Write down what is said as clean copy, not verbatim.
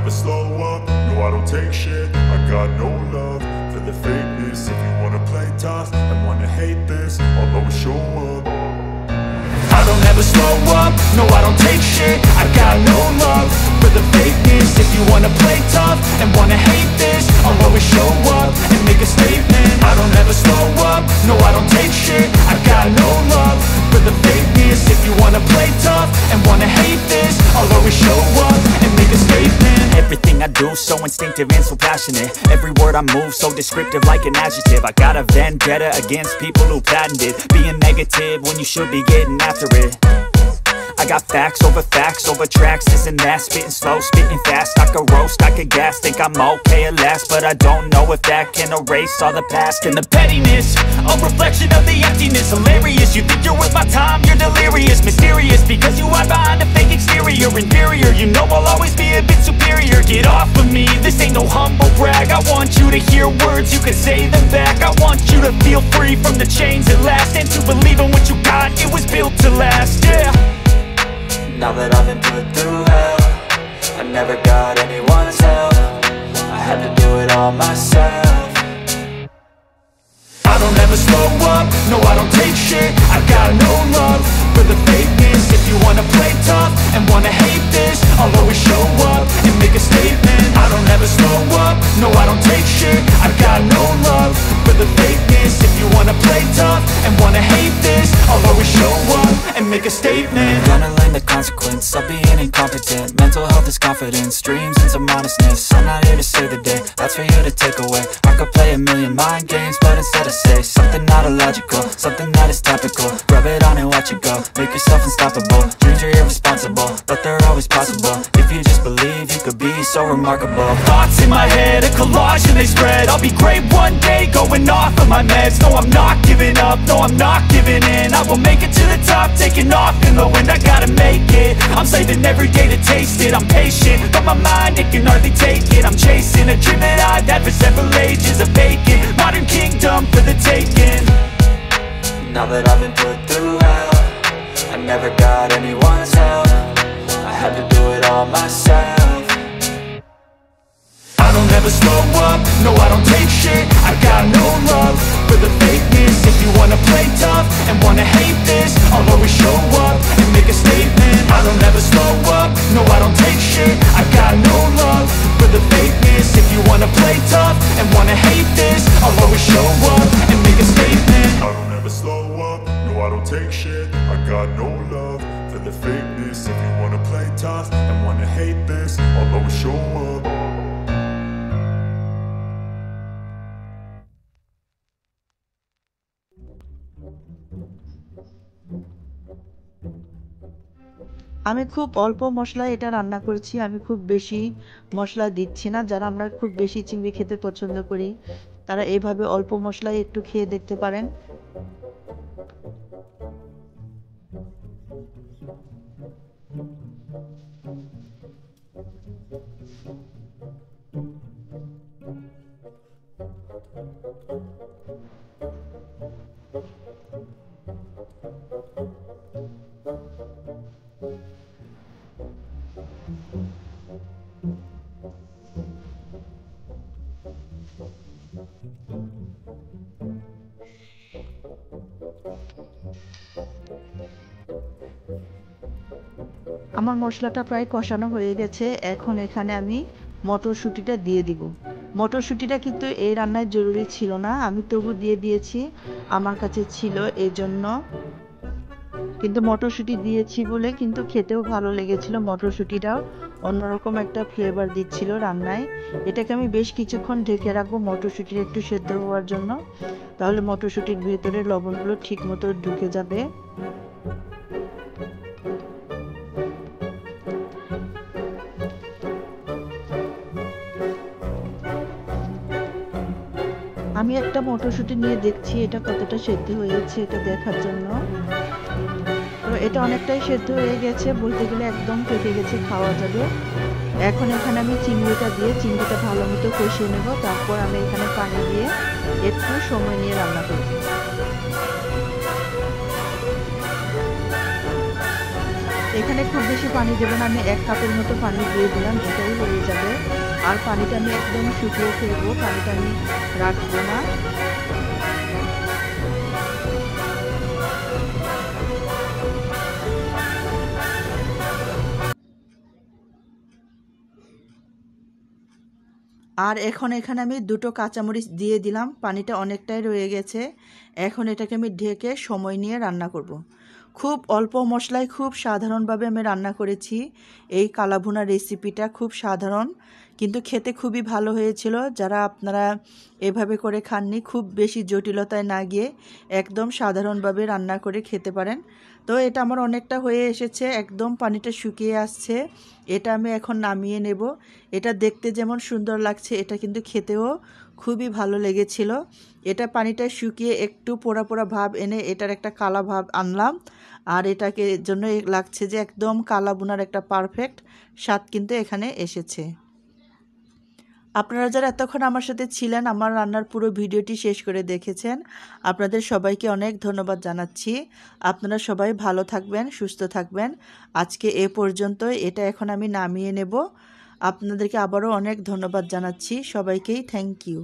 never slow up, no I don't take shit. I got no love for the fakeness. If you wanna play tough and wanna hate this, I'll always show up. I don't ever slow up, no I don't take shit. I got no love for the fakeness. If you wanna play tough and wanna hate this, I'll always show up and make a statement. I don't ever slow up, no I don't take shit. I got no love for the fakeness. If you wanna play tough and wanna hate this, I'll always show up and make a statement. Everything I do so instinctive and so passionate. Every word I move so descriptive like an adjective. I got a vendetta against people who patented being negative when you should be getting after it. I got facts over tracks, this and that. Spitting slow, spitting fast. I could roast, I could gas. Think I'm okay at last, but I don't know if that can erase all the past. And the pettiness, a reflection of the emptiness. Hilarious, you think you're worth my time, you're delirious. Mysterious, because you hide behind a fake exterior. Inferior, you know I'll always be a bit superior. Get off of me, this ain't no humble brag. I want you to hear words, you can say them back. I want you to feel free from the chains at last, and to believe in what you got, it was built to last, yeah. Now that I've been put through hell, I never got anyone's help. I had to do it all myself. I don't ever slow up, no I don't take shit. I got no love for the fakeness. If you wanna play tough and wanna hate this, I'll always show up and make a statement. I don't ever slow up, no I don't take shit. I got no love for the fakeness. If you wanna play tough and wanna hate this, I'll always show up and make a statement. Gonna learn the consequence of being incompetent. Mental health is confidence, dreams and some modestness. I'm not here to save the day, that's for you to take away. I could play a million mind games, but instead I say something not illogical, something that is topical. Rub it on and watch it go, make yourself unstoppable. Dreams are irresponsible, but they're always possible. If you just believe, you could be so remarkable. Thoughts in my head, a collage and they spread. I'll be great one day, going off of my meds. No, I'm not giving up, no, I'm not giving in. I will make it to the top, taking off in the wind. I gotta make it, I'm saving every day to taste it. I'm patient, but my mind, it can hardly take it. I'm chasing a dream that I've had for several ages. A vacant, modern kingdom for the taking. Now that I've been put through hell, I never got anyone's help. I had to do it all myself. I don't ever slow up, no I don't take shit. I got no love for the fakeness. If you wanna play tough and wanna hate this, I'll always show up and make a statement. I don't ever slow up, no I don't take shit. I got no love for the fakeness. If you wanna play tough and wanna hate this, I'll always show up and make a statement. I don't ever slow up, no I don't take shit. I got no love for the fakeness. If you wanna play tough and wanna hate this, I'll always show up. আমি খুব অল্প মশলায় এটা রান্না করেছি, আমি খুব বেশি মশলা দিচ্ছি না। যারা আমরা খুব বেশি চিংড়ি খেতে পছন্দ করি তারা এইভাবে অল্প মশলায় একটু খেয়ে দেখতে পারেন। আমার মশলাটা প্রায় কষানো হয়ে গেছে, এখন এখানে আমি মটরশুঁটিটা দিয়ে দিব। মটরশুঁটিটা কিন্তু এই রান্নায় জরুরি ছিল না, আমি তবু দিয়ে দিয়েছি, আমার কাছে ছিল এই জন্য। কিন্তু মটরশুঁটি দিয়েছি বলে কিন্তু খেতেও ভালো লেগেছিল। মটরশুঁটিটাও অন্যরকম একটা ফ্লেভার দিচ্ছিল রান্নায়। এটাকে আমি বেশ কিছুক্ষণ ঢেকে রাখবো মটরশুঁটির একটু সেদ্ধ হওয়ার জন্য, তাহলে মটরশুঁটির ভেতরে লবণগুলো ঠিক মতো ঢুকে যাবে। আমি একটা মটরশুঁটি নিয়ে দেখছি এটা কতটা সেদ্ধ হয়েছে এটা দেখার জন্য। তো এটা অনেকটাই সেদ্ধ হয়ে গেছে, বলতে গেলে একদম পেকে গেছে, খাওয়া যাবে। এখন এখানে আমি চিংড়িটা দিয়ে চিংড়িটা ভালো মতো কষিয়ে নেব, তারপর আমি এখানে পানি দিয়ে একটু সময় নিয়ে রান্না করব। এখানে খুব বেশি পানি দেবেন, আমি 1 কাপের মতো পানি দিয়ে দিলাম, এটাই হয়ে যাবে। আর পানিটা আমি একদম শুকিয়ে ফেলবো, পানিটা আমি রাখবো না। আর এখন এখানে আমি 2টো কাঁচামরিচ দিয়ে দিলাম, পানিটা অনেকটাই রয়ে গেছে। এখন এটাকে আমি ঢেকে সময় নিয়ে রান্না করব। খুব অল্প মশলায় খুব সাধারণভাবে আমি রান্না করেছি। এই কালাভুনা রেসিপিটা খুব সাধারণ, কিন্তু খেতে খুবই ভালো হয়েছিল। যারা আপনারা এভাবে করে খাননি, খুব বেশি জটিলতায় না গিয়ে একদম সাধারণভাবে রান্না করে খেতে পারেন। তো এটা আমার অনেকটা হয়ে এসেছে, একদম পানিটা শুকিয়ে আসছে। এটা আমি এখন নামিয়ে নেব। এটা দেখতে যেমন সুন্দর লাগছে, এটা কিন্তু খেতেও খুবই ভালো লেগেছিল। এটা পানিটা শুকিয়ে একটু পোড়া পোড়া ভাব এনে এটার একটা কালা ভাব আনলাম। আর এটাকে জন্য লাগছে যে একদম কালা বুনার একটা পারফেক্ট স্বাদ কিন্তু এখানে এসেছে। আপনারা যারা এতক্ষণ আমার সাথে ছিলেন, আমার রান্নার পুরো ভিডিওটি শেষ করে দেখেছেন, আপনাদের সবাইকে অনেক ধন্যবাদ জানাচ্ছি। আপনারা সবাই ভালো থাকবেন, সুস্থ থাকবেন। আজকে এ পর্যন্তই, এটা এখন আমি নামিয়ে নেব। আপনাদেরকে আবারও অনেক ধন্যবাদ জানাচ্ছি, সবাইকেই থ্যাংক ইউ।